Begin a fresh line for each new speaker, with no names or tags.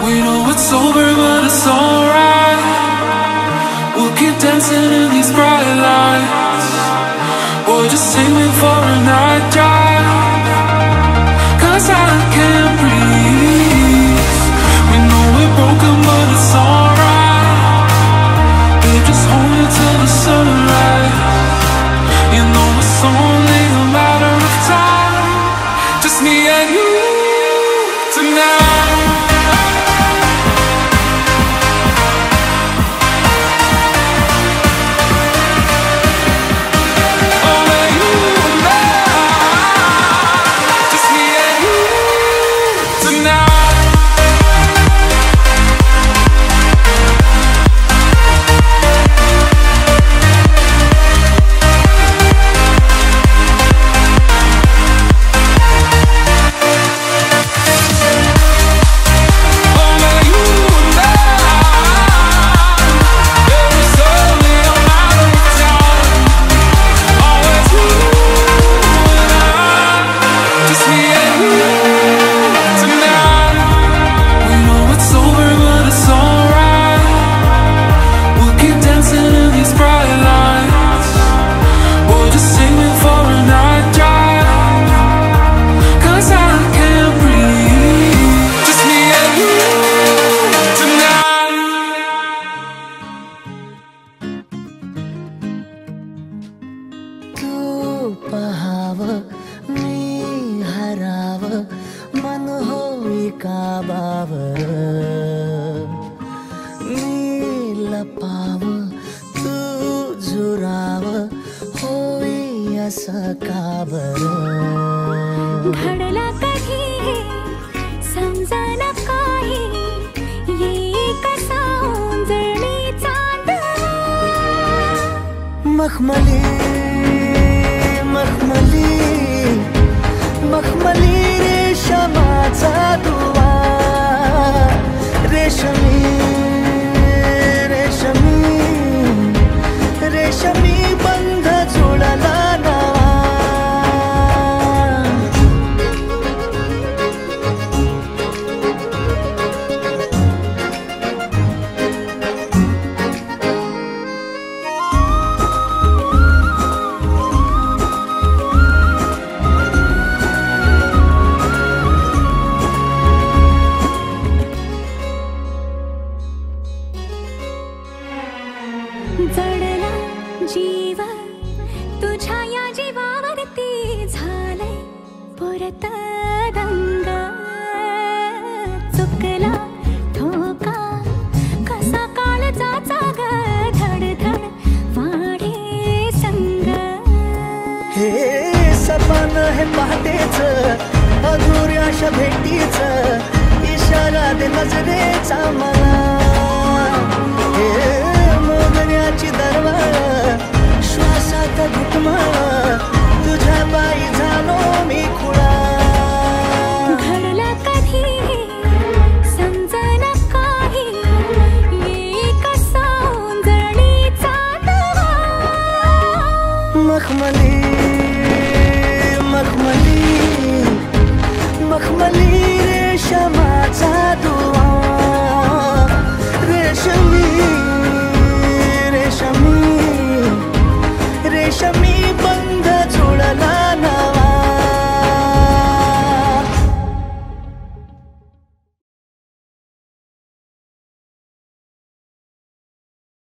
We know it's over, but it's alright. We'll keep dancing in these bright lights, or just singing for a night drive. 'Cause I can't breathe. We know we're broken, but it's alright. Babe, just hold me till the sunrise. You know it's only a matter of time. Just me and you tonight.
पहाव मी हराव मन होई काबावर मी लपाव तू झुराव होई असं काबर
घडला कधी समजना काही ये कसा ओंजळी चांद
मखमली मखमली मखमली रेशमाचा दुवा रेशमी रेशमी रेशमी बंध जुळला नवा
जडला जीव तुझ्या या जीवावरती झालंय परत दंग चुकला ठोका कसा काळजाचा ग धडधड वाढे संग
हे सपन हे पहाटेच अधुऱ्याशा भेटीच इशारा दे नजरेचा मला हे मोगऱ्याची दरवाळ श्वासात घुटमळ तुझ्या पायी झालो मी खुळा
घडला कधी समजना काही ये कसा ओंजळीचा दवा
मखमली मखमली मखमली रेशमाचा दुवा रेशमी रेशमी रेशमी